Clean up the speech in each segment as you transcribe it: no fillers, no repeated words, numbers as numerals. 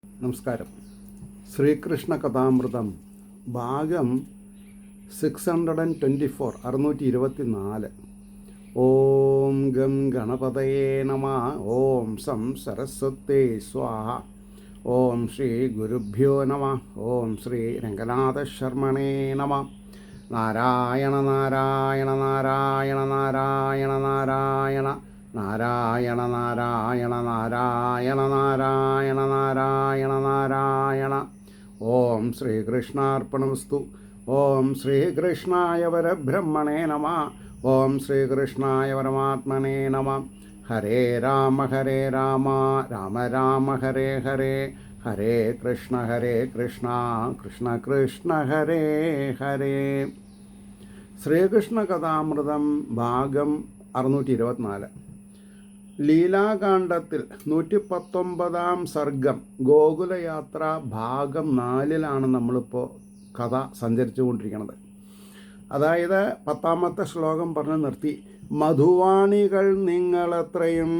നമസ്കാരം. ശ്രീകൃഷ്ണ കഥാമൃതം ഭാഗം 624 624. ഓം ഗം ഗണപതയേ നമഃ. ഓം സം സരസ്വതേ സ്വാഹ. ഓം ശ്രീ ഗുരുഭ്യോ നമഃ. ഓം ശ്രീ രംഗനാഥശർമ്മണേ നമഃ. നാരായണ നാരായണ നാരായണ നാരായണ നാരായണ നാരായണ നാരായണ നാരായണ നാരായണ നാരായണ നാരായണ. ഓം ശ്രീകൃഷ്ണാർപ്പണമസ്തു. ഓം ശ്രീകൃഷ്ണായ പരബ്രഹ്മണേ നമഃ. ഓം ശ്രീകൃഷ്ണായ പരമാത്മനേ നമഃ. ഹരേ രാമ രാമ രാമ ഹരേ ഹരേ, ഹരേ കൃഷ്ണ കൃഷ്ണ കൃഷ്ണ ഹരേ ഹരേ. ശ്രീകൃഷ്ണ കഥാമൃതം ഭാഗം 624. ലീലാകാണ്ഡത്തിൽ 119 സർഗം ഗോകുലയാത്ര ഭാഗം 4 നമ്മളിപ്പോൾ കഥ സഞ്ചരിച്ചു കൊണ്ടിരിക്കുന്നത്. അതായത് 10ാമത്തെ ശ്ലോകം പറഞ്ഞ് നിർത്തി. മധുവാണികൾ നിങ്ങളെത്രയും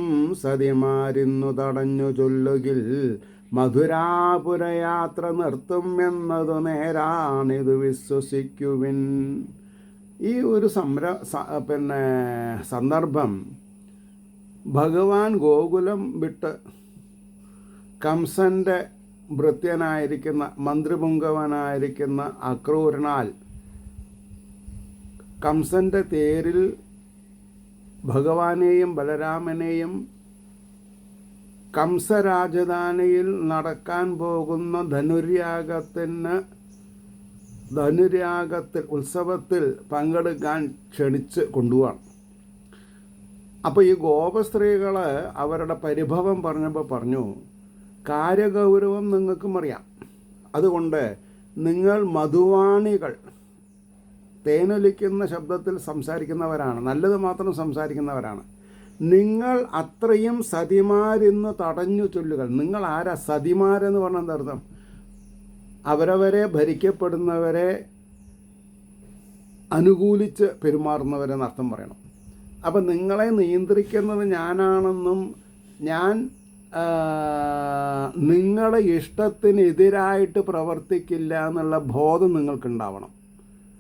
സതിമാരിന്നു തടഞ്ഞു ചൊല്ലുകിൽ മധുരാപുരയാത്ര നിർത്തും എന്നതു നേരാണിതു വിശ്വസിക്കുവിൻ. ഈ ഒരു സന്ദർഭം ഭഗവാൻ ഗോകുലം വിട്ട് കംസൻ്റെ ഭൃത്യനായിരിക്കുന്ന മന്ത്രിപുങ്കവനായിരിക്കുന്ന അക്രൂരനാൽ കംസൻ്റെ തേരിൽ ഭഗവാനെയും ബലരാമനെയും കംസരാജധാനിയിൽ നടക്കാൻ പോകുന്ന ധനുര്യാഗത്തിൽ ഉത്സവത്തിൽ പങ്കെടുക്കാൻ ക്ഷണിച്ച് കൊണ്ടുപോവാണ്. അപ്പോൾ ഈ ഗോപസ്ത്രീകൾ അവരുടെ പരിഭവം പറഞ്ഞപ്പോൾ പറഞ്ഞു, കാര്യഗൗരവം നിങ്ങൾക്കും അറിയാം, അതുകൊണ്ട് നിങ്ങൾ മധുവാണികൾ, തേനൊലിക്കുന്ന ശബ്ദത്തിൽ സംസാരിക്കുന്നവരാണ്, നല്ലത് മാത്രം സംസാരിക്കുന്നവരാണ്. നിങ്ങൾ അത്രയും സതിമാരിന്ന് തടഞ്ഞു ചൊല്ലുകൾ. നിങ്ങൾ ആരാ? സതിമാരെന്ന് പറഞ്ഞാൽ എന്താ അർത്ഥം? അവരവരെ ഭരിക്കപ്പെടുന്നവരെ അനുകൂലിച്ച് പെരുമാറുന്നവരെന്ന് അർത്ഥം പറയണം. അപ്പം നിങ്ങളെ നിയന്ത്രിക്കുന്നത് ഞാനാണെന്നും ഞാൻ നിങ്ങളുടെ ഇഷ്ടത്തിനെതിരായിട്ട് പ്രവർത്തിക്കില്ല എന്നുള്ള ബോധം നിങ്ങൾക്കുണ്ടാവണം.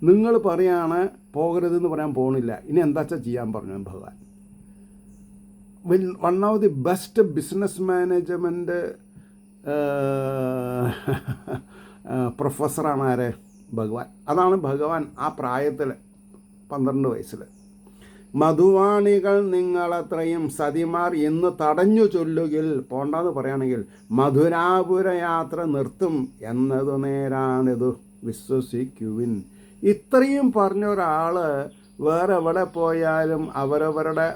നിങ്ങൾ പറയാണ് പോകരുതെന്ന് പറയാൻ പോകണില്ല, ഇനി എന്താ ചെയ്യാൻ പറഞ്ഞു ഭഗവാൻ. One of the best business management പ്രൊഫസറാണ് ആരെ? ഭഗവാൻ. അതാണ് ഭഗവാൻ ആ പ്രായത്തിൽ 12 വയസ്സിൽ. മധുവാണികൾ നിങ്ങളത്രയും സതിമാർ ഇന്ന് തടഞ്ഞു ചൊല്ലുകിൽ, പോണ്ടെന്ന് പറയുകയാണെങ്കിൽ മധുരാപുര യാത്ര നിർത്തും എന്നതു നേരാണിതു വിശ്വസിക്കുവിൻ. ഇത്രയും പറഞ്ഞ ഒരാൾ വേറെ എവിടെ പോയാലും അവരവരുടെ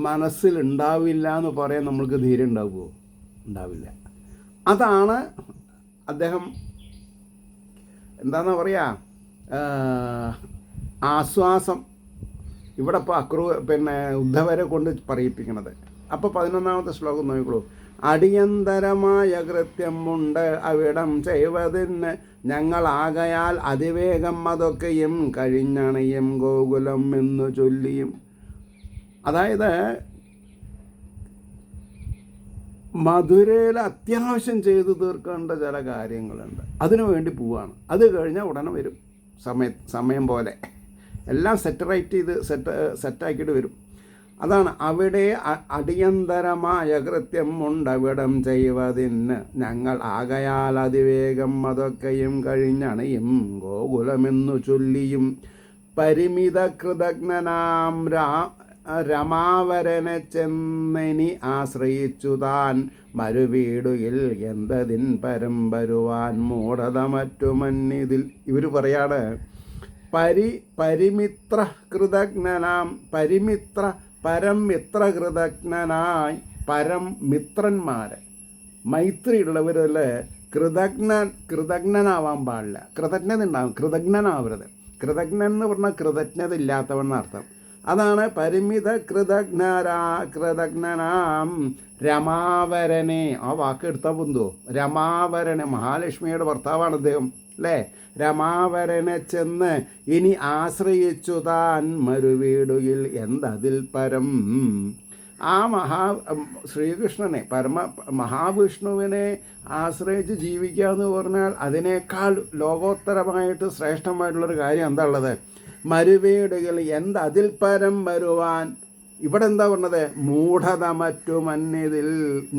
മനസ്സിലുണ്ടാവില്ല എന്ന് പറയാൻ നമ്മൾക്ക് ധൈര്യം ഉണ്ടാവുമോ? ഉണ്ടാവില്ല. അതാണ് അദ്ദേഹം എന്താണെന്ന് പറയുക, ആശ്വാസം ഇവിടെ ഇപ്പോൾ ഉദ്ധവരെ കൊണ്ട് പറയിപ്പിക്കണത്. അപ്പോൾ 11ാമത്തെ ശ്ലോകം നോക്കിക്കോളൂ. അടിയന്തരമായ കൃത്യമുണ്ട് അവിടം ചെയ്വതിന് ഞങ്ങളാകയാൽ അതിവേഗം അതൊക്കെയും കഴിഞ്ഞണയും ഗോകുലം എന്നു ചൊല്ലിയും. അതായത് മധുരയിൽ അത്യാവശ്യം ചെയ്തു തീർക്കേണ്ട ചില കാര്യങ്ങളുണ്ട്, അതിനു വേണ്ടി പോവാണ്. അത് കഴിഞ്ഞാൽ ഉടനെ വരും, സമയം പോലെ എല്ലാം സെറ്റാക്കിയിട്ട് വരും. അതാണ് അവിടെ അടിയന്തരമായ കൃത്യം ഉണ്ടവിടം ചെയ്വതിന് ഞങ്ങൾ ആകയാൽ അതിവേഗം അതൊക്കെയും കഴിഞ്ഞണയും ഗോകുലമെന്നു ചൊല്ലിയും. പരിമിത കൃതജ്ഞനാം രമാവരനെ ചെന്നെനി ആശ്രയിച്ചു താൻ മരുവീടുകിൽ എന്തതിൻ പരം വരുവാൻ മൂഢത മറ്റു മന്നിതിൽ. ഇവർ പറയാണ് പരിമിത്ര കൃതജ്ഞനാം, പരം മിത്ര കൃതജ്ഞനായി, പരം മിത്രന്മാരെ മൈത്രിയുള്ളവരല്ലേ കൃതജ്ഞനാവാൻ പാടില്ല. കൃതജ്ഞത ഉണ്ടാകും, കൃതജ്ഞനാവരുത്. കൃതജ്ഞൻ എന്ന് പറഞ്ഞാൽ കൃതജ്ഞത ഇല്ലാത്തവൻ അർത്ഥം. അതാണ് പരിമിത കൃതജ്ഞനാം രമാവരനെ. ആ വാക്ക് എടുത്താൽ പൊന്തോ, രമാവരനെ, മഹാലക്ഷ്മിയുടെ ഭർത്താവാണ് അദ്ദേഹം അല്ലേ? രമാവരനെ ചെന്ന് ഇനി ആശ്രയിച്ചു താൻ മരുവീടുകിൽ എന്തതിൽ പരം ശ്രീകൃഷ്ണനെ മഹാവിഷ്ണുവിനെ ആശ്രയിച്ച് ജീവിക്കുക എന്ന് പറഞ്ഞാൽ അതിനേക്കാൾ ലോകോത്തരമായിട്ട് ശ്രേഷ്ഠമായിട്ടുള്ളൊരു കാര്യം എന്താ ഉള്ളത്? മരുവീടുകൾ അതിൽ പരം വരുവാൻ. ഇവിടെ എന്താ പറഞ്ഞത്? മൂഢത മറ്റു മന്നിതിൽ.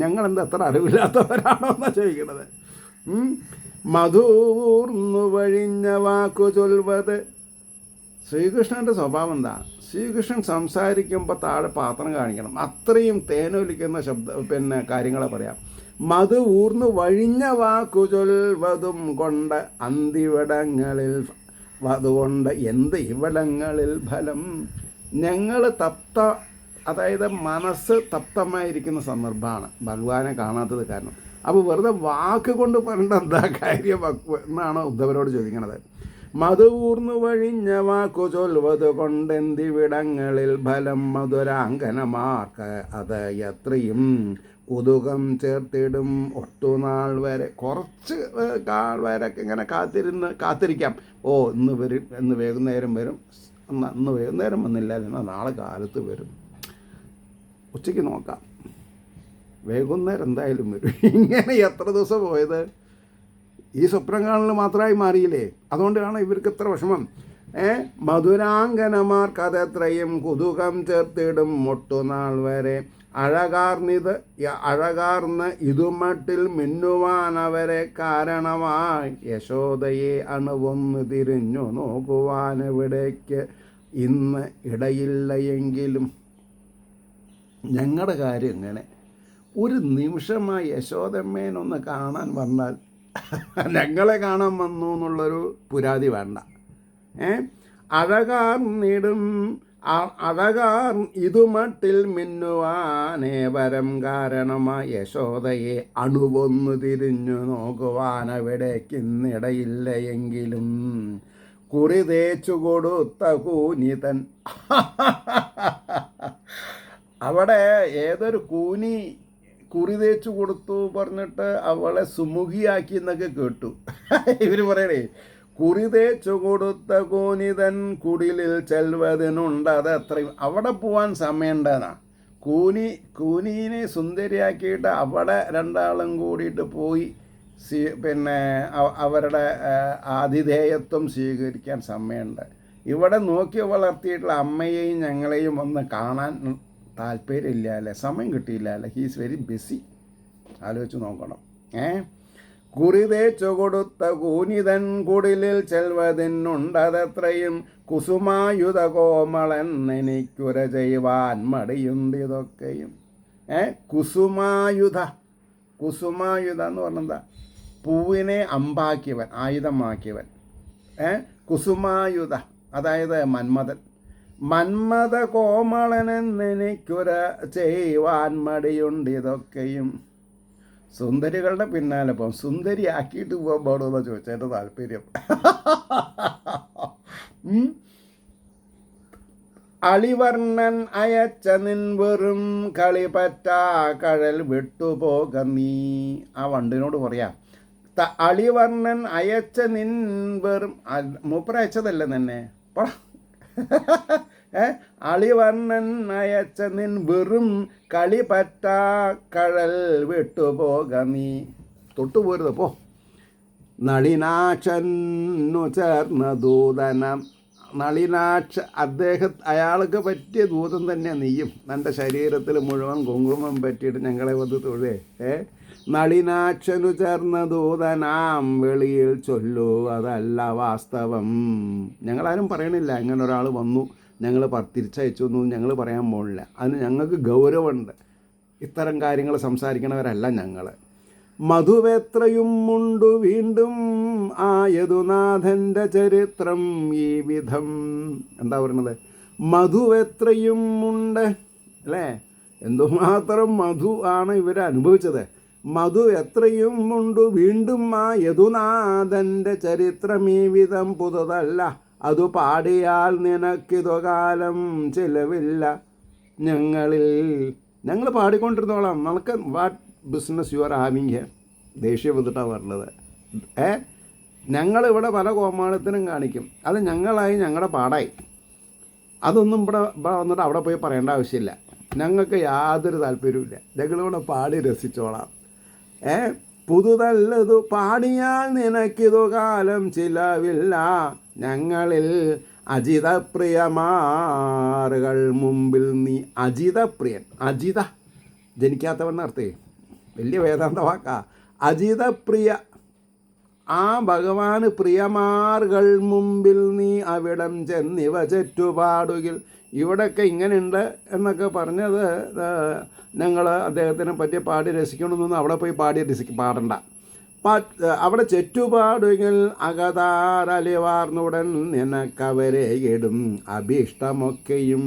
ഞങ്ങളെന്താ അത്ര അറിവില്ലാത്തവരാണോ എന്നാ ചോദിക്കണത്. മധുർന്നു വഴിഞ്ഞ വാക്കു ചൊൽവത്. ശ്രീകൃഷ്ണൻ്റെ സ്വഭാവം എന്താ? ശ്രീകൃഷ്ണൻ സംസാരിക്കുമ്പോൾ താഴെ പാത്രം കാണിക്കണം, അത്രയും തേനൊലിക്കുന്ന കാര്യങ്ങളെ പറയാം. മധു ഊർന്നു വഴിഞ്ഞ വാക്കു ചൊൽവതും കൊണ്ട് അന്തിവിടങ്ങളിൽ അതുകൊണ്ട് ഇവിടങ്ങളിൽ ഫലം. ഞങ്ങൾ അതായത് മനസ്സ് തപ്തമായിരിക്കുന്ന സന്ദർഭമാണ് ഭഗവാനെ കാണാത്തത് കാരണം. അപ്പോൾ വെറുതെ വാക്ക് കൊണ്ട് പറയേണ്ട എന്താ കാര്യം എന്നാണ് ഉദ്ധവരോട് ചോദിക്കണത്. മധുർന്നു വഴിഞ്ഞ വാക്കു ചൊൽവത് കൊണ്ടെന്തിവിടങ്ങളിൽ ഫലം മധുരാങ്കനമാർക്ക് അത് എത്രയും കുതുകം ചേർത്തിടും ഒട്ടുനാൾ വരെ. കുറച്ച് കാൽ വരെ ഇങ്ങനെ കാത്തിരിക്കാം. ഇന്ന് വരും, ഇന്ന് വൈകുന്നേരം വരും, ഇന്ന് വൈകുന്നേരം വന്നില്ല എന്നാൽ നാളെ കാലത്ത് വരും, ഉച്ചയ്ക്ക് നോക്കാം, വൈകുന്നേരം എന്തായാലും വരും. ഇങ്ങനെ എത്ര ദിവസം പോയത്? ഈ സ്വപ്നം കാണൽ മാത്രമായി മാറിയില്ലേ? അതുകൊണ്ടാണ് ഇവർക്ക് ഇത്ര വിഷമം. മധുരാങ്കനമാർക്ക് അതെത്രയും കുതുകം ചേർത്തിടും ഒട്ടുനാൾ വരെ. അഴകാർന്ന് ഇതുമട്ടിൽ മിന്നുവാൻ അവരെ കാരണമായി യശോദയെ അണുവൊന്ന് തിരിഞ്ഞു നോക്കുവാൻ എവിടേക്ക് ഇന്ന് ഇടയില്ല എങ്കിലും. ഞങ്ങളുടെ കാര്യം ഇങ്ങനെ ഒരു നിമിഷമായി യശോദമ്മേനൊന്ന് കാണാൻ വന്നാൽ ഞങ്ങളെ കാണാൻ വന്നു എന്നുള്ളൊരു പുരാതി വേണ്ട. അഴകാർ ഇതുമട്ടിൽ മിന്നുവാനേവരം കാരണമായി യശോദയെ അണുവൊന്നു തിരിഞ്ഞു നോക്കുവാൻ അവിടേക്കിന്നിടയില്ല എങ്കിലും കുറി തേച്ചു കൊടുത്ത കൂനിതൻ. അവിടെ ഏതൊരു കൂനി കുറി തേച്ചു കൊടുത്തു പറഞ്ഞിട്ട് അവളെ സുമുഖിയാക്കി എന്നൊക്കെ കേട്ടു. ഇവർ പറയണേ, കുറി തേച്ചു കൊടുത്ത കൂനിതൻ കുടിലിൽ ചെൽവതിനുണ്ട് അത് അത്രയും. അവിടെ പോവാൻ സമയമുണ്ടെന്നാ. കൂനീനെ സുന്ദരിയാക്കിയിട്ട് അവിടെ രണ്ടാളും കൂടിയിട്ട് പോയി അവരുടെ ആതിഥേയത്വം സ്വീകരിക്കാൻ സമയമുണ്ട്. ഇവിടെ നോക്കി വളർത്തിയിട്ടുള്ള അമ്മയെയും ഞങ്ങളെയും ഒന്ന് കാണാൻ താല്പര്യമില്ല അല്ലേ, സമയം കിട്ടിയില്ല അല്ലേ. He's very busy. ആലോചിച്ച് നോക്കണം. കുറി തേച്ചു കൊടുത്ത കൂനിതൻ കുടിലിൽ ചെൽവതിനുണ്ടതെത്രയും കുസുമായുധ കോമളൻ എനിക്കുര ചെയ്യുവാൻ മടിയുണ്ട് ഇതൊക്കെയും. കുസുമായുധ എന്ന് പറഞ്ഞെന്താ? പൂവിനെ അമ്പാക്കിയവൻ, ആയുധമാക്കിയവൻ. കുസുമായുധ അതായത് മന്മഥ കോമളനെന്നെനിക്കുര ചെയ്യുവാൻ മടിയുണ്ട് ഇതൊക്കെയും. സുന്ദരികളുടെ പിന്നാലെ പോകും, സുന്ദരിയാക്കിയിട്ട് പോകാൻ പാടുമെന്ന് ചോദിച്ചതിൻ്റെ താല്പര്യം. അളിവർണ്ണൻ അയച്ച നിൻ വെറും കളിപറ്റാ കഴൽ വിട്ടുപോക നീ. ആ വണ്ടിനോട് പറയാം, അളിവർണ്ണൻ അയച്ച നിൻ വെറും, മൂപ്പര അയച്ചതല്ലേ തന്നെ. അളിവർണ്ണൻ അയച്ച നിൻ വെറും കളിപറ്റാ കഴൽ വിട്ടുപോക നീ. തൊട്ടുപോരുത് പോ. നളിനാക്ഷനു ചേർന്ന ദൂതനം. അയാൾക്ക് പറ്റിയ ദൂതൻ തന്നെ നീയും. എൻ്റെ ശരീരത്തിൽ മുഴുവൻ കുങ്കുമം പറ്റിയിട്ട് ഞങ്ങളെ വന്ന് തൊഴേ. നളിനാക്ഷനു ചേർന്ന ദൂതനാം വെളിയിൽ ചൊല്ലൂ അതല്ല വാസ്തവം. ഞങ്ങളാരും പറയണില്ല ഇങ്ങനെ ഒരാൾ വന്നു ഞങ്ങൾ തിരിച്ചയച്ചു ഒന്നും ഞങ്ങൾ പറയാൻ പോണില്ല. അതിന് ഞങ്ങൾക്ക് ഗൗരവമുണ്ട്. ഇത്തരം കാര്യങ്ങൾ സംസാരിക്കണവരല്ല ഞങ്ങൾ. മധുവെത്രയും മുണ്ടു വീണ്ടും ആ യദുനാഥൻ്റെ ചരിത്രം ഈ വിധം. എന്താ പറയുന്നത്? മധുവെത്രയും ഉണ്ട് അല്ലേ? എന്തുമാത്രം മധു ആണ് ഇവർ അനുഭവിച്ചത്. മധു എത്രയും ഉണ്ട് വീണ്ടും ആ യദുനാഥൻ്റെ ചരിത്രം ഈ വിധം പുതുതല്ല. അതു പാടിയാൽ നിനക്കിതു കാലം ചിലവില്ല. ഞങ്ങൾ പാടിക്കൊണ്ടിരുന്നോളാം. നമുക്ക് what business you are having here. ദേഷ്യം വന്നിട്ടാണ് പറഞ്ഞത്. ഞങ്ങളിവിടെ പല കോമാളിത്തനും കാണിക്കും. അത് ഞങ്ങളായി, ഞങ്ങളുടെ പാടായി. അതൊന്നും ഇവിടെ വന്നിട്ട് അവിടെ പോയി പറയേണ്ട ആവശ്യമില്ല. ഞങ്ങൾക്ക് യാതൊരു താല്പര്യവുമില്ല, ഞങ്ങളിവിടെ പാടി രസിച്ചോളാം. പുതുതല്ലതു പാടിയാൽ നിനക്കിതു കാലം ചിലവില്ല, ഞങ്ങളിൽ അജിതപ്രിയമാറുകൾ മുമ്പിൽ നീ. അജിതപ്രിയൻ, അജിത ജനിക്കാത്തവണ്ണ അർത്ഥേ, വലിയ വേദാന്ത വാക്കാ. അജിതപ്രിയ, ആ ഭഗവാന് പ്രിയമാറുകൾ മുമ്പിൽ നീ അവിടം ചെന്നിവ ചുറ്റുപാടുകിൽ. ഇവിടെയൊക്കെ ഇങ്ങനെയുണ്ട് എന്നൊക്കെ പറഞ്ഞത് ഞങ്ങൾ അദ്ദേഹത്തിനെ പറ്റി പാടി രസിക്കണമെന്നൊന്നും അവിടെ പോയി പാടണ്ട. അവിടെ ചുറ്റുപാടുകിൽ അകതാരലിവാർന്നുടൻ നിനക്കവരെ ഇടും അഭീഷ്ടമൊക്കെയും.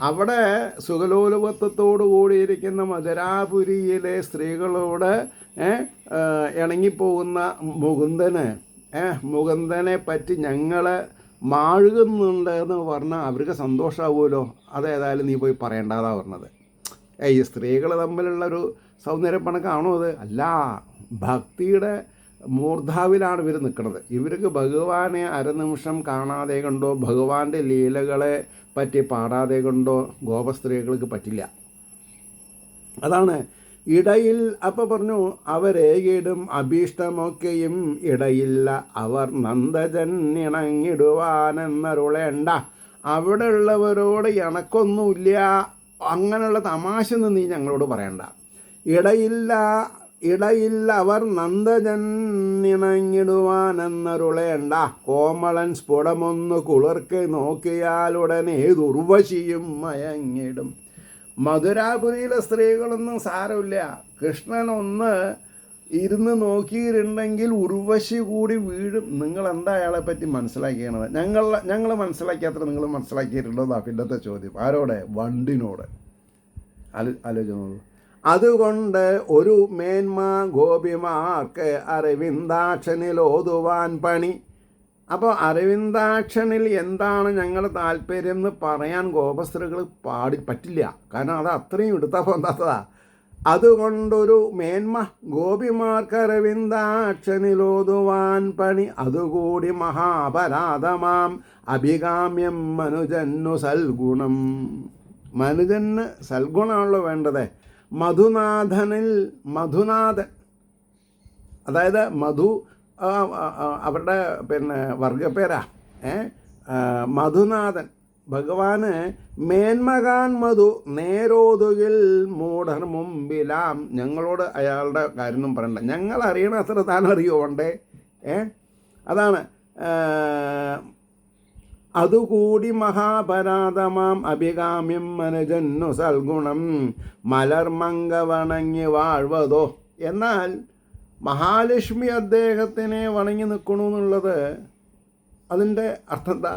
അവിടെ സുഖലോലുപത്വത്തോടു കൂടിയിരിക്കുന്ന മധുരാപുരിയിലെ സ്ത്രീകളോട് ഇണങ്ങിപ്പോകുന്ന മുകുന്ദനെ പറ്റി ഞങ്ങൾ മാഴുകുന്നുണ്ട് എന്ന് പറഞ്ഞാൽ അവർക്ക് സന്തോഷമാവുമല്ലോ. അതേതായാലും നീ പോയി പറയേണ്ടതാണ് പറഞ്ഞത്. ഈ സ്ത്രീകൾ തമ്മിലുള്ളൊരു സൗന്ദര്യപ്പണക്കാണോ അത്? അല്ല, ഭക്തിയുടെ മൂർധാവിലാണ് ഇവർ നിൽക്കുന്നത്. ഇവർക്ക് ഭഗവാനെ അരനിമിഷം കാണാതെ കണ്ടോ, ഭഗവാന്റെ ലീലകളെ പറ്റി പാടാതെ കൊണ്ടോ ഗോപസ്ത്രീകൾക്ക് പറ്റില്ല. അതാണ് ഇടയിൽ. അപ്പോൾ പറഞ്ഞു, അവരേകിടും അഭീഷ്ടമൊക്കെയും ഇടയില്ല അവർ നന്ദജന്നിണങ്ങിടുവാനെന്നരുളേണ്ട. അവിടെ ഉള്ളവരോട് ഇണക്കൊന്നുമില്ല, അങ്ങനെയുള്ള തമാശ നീ ഞങ്ങളോട് പറയണ്ട. ഇടയില്ല അവർ നന്ദജന്നിണങ്ങിടുവാനെന്നരുളേണ്ട. കോമളൻ സ്ഫുടമൊന്ന് കുളിർക്ക് നോക്കിയാലുടനെ ദുർവശിയും മയങ്ങിടും. മധുരാപുരിയിലെ സ്ത്രീകളൊന്നും സാരമില്ല, കൃഷ്ണനൊന്ന് ഇരുന്ന് നോക്കിയിട്ടുണ്ടെങ്കിൽ ഉർവശി കൂടി വീഴും. നിങ്ങളെന്താ അയാളെ പറ്റി മനസ്സിലാക്കിയത്? ഞങ്ങൾ മനസ്സിലാക്കിയത്ര നിങ്ങൾ മനസ്സിലാക്കിയിട്ടുണ്ടോ? പിന്നത്തെ ചോദ്യം ആരോടെ? വണ്ടിനോട്. ആലോചിച്ചു. അതുകൊണ്ട് ഒരു മേന്മ ഗോപിമാർക്ക് അരവിന്ദാക്ഷനിൽ ഓതുവാൻ പണി. അപ്പോൾ അരവിന്ദാക്ഷനിൽ എന്താണ് ഞങ്ങൾ താല്പര്യം എന്ന് പറയാൻ ഗോപസ്ത്രീകൾ പറ്റില്ല, കാരണം അത് അത്രയും എടുത്താൽ പോകാത്തതാ. അതുകൊണ്ടൊരു മേന്മ ഗോപിമാർക്ക് അരവിന്ദാക്ഷനിലോതുവാൻ പണി. അതുകൂടി മഹാപരാധമാം അഭികാമ്യം മനുജന്നു സൽഗുണം. മനുജന് സൽഗുണമാണല്ലോ വേണ്ടത്. മധുനാഥൻ, അതായത് അവരുടെ വർഗപ്പേരാ. മധുനാഥൻ ഭഗവാന് മേന്മകാൻ മധു നേരോതുകിൽ മൂഢർ മുമ്പിലാം. ഞങ്ങളോട് അയാളുടെ കാര്യമൊന്നും പറയണ്ട, ഞങ്ങൾ അറിയണ അത്ര താൻ അറിയോണ്ടേ. അതാണ് അതുകൂടി മഹാപരാധമാം അഭികാമ്യം മനുജന്നു സൽഗുണം മലർമങ്ക വണങ്ങി വാഴ്വതോ. എന്നാൽ മഹാലക്ഷ്മി അദ്ദേഹത്തിനെ വണങ്ങി നിൽക്കണമെന്നുള്ളത് അതിൻ്റെ അർത്ഥം എന്താ?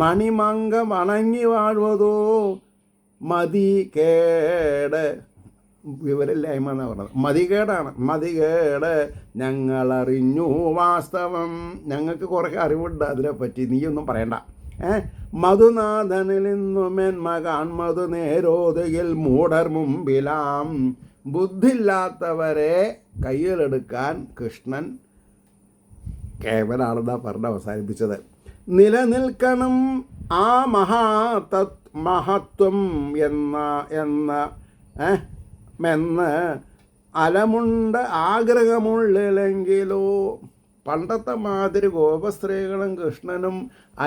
മണിമങ്ക വണങ്ങി വാഴ്വതോ മതികേട്. വിവരമില്ലായ്മ എന്നാണ് പറഞ്ഞത്. മതികേടാണ്. മതികേട് ഞങ്ങളറിഞ്ഞു വാസ്തവം. ഞങ്ങൾക്ക് കുറേ അറിവുണ്ട് അതിനെപ്പറ്റി, നീയൊന്നും പറയണ്ട. മധുനാഥനിൽ നിന്നും മേന്മകാൻ മധു നേരോതുകിൽ മൂഢർ മുമ്പിലാം. ബുദ്ധിയില്ലാത്തവരെ കയ്യിലെടുക്കാൻ കൃഷ്ണൻ കേവലാണെന്നാണ് പറഞ്ഞ് അവസാനിപ്പിച്ചത്. നിലനിൽക്കണം ആ മഹത്വം എന്ന് അലമുണ്ട് ആഗ്രഹമുള്ളിലെങ്കിലോ. പണ്ടത്തെ മാതിരി ഗോപസ്ത്രീകളും കൃഷ്ണനും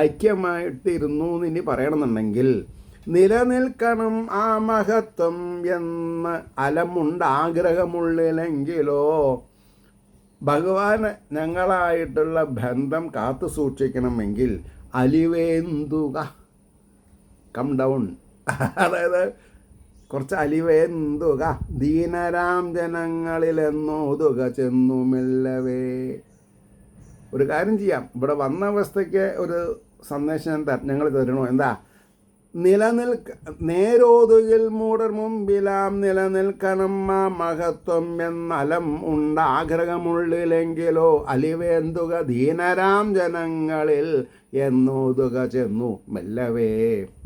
ഐക്യമായിട്ടിരുന്നു എന്ന് പറയണമെന്നുണ്ടെങ്കിൽ നിലനിൽക്കണം ആ മഹത്വം എന്ന് അലമുണ്ട് ആഗ്രഹമുള്ളിലെങ്കിലോ. ഭഗവാന് ഞങ്ങളായിട്ടുള്ള ബന്ധം കാത്തു സൂക്ഷിക്കണമെങ്കിൽ അലിവേന്തുക, കം ഡൗൺ, അതായത് കുറച്ച് അലിവേന്തുക, ദീനരാം ജനങ്ങളിലെന്നോതുക ചെന്നുമില്ലവേ. ഒരു കാര്യം ചെയ്യാം, ഇവിടെ വന്ന അവസ്ഥയ്ക്ക് ഒരു സന്ദേശം ഞങ്ങൾ തരണോ? എന്താ? നേരോതുകിൽ മൂടർ മുമ്പിലാം നിലനിൽക്കണം ആ മഹത്വം എന്നലം ഉണ്ട് ആഗ്രഹമുള്ളിലെങ്കിലോ അലിവേന്തുക ദീനരാം ജനങ്ങളിൽ എന്നോതുക ചെന്നു മെല്ലവേ.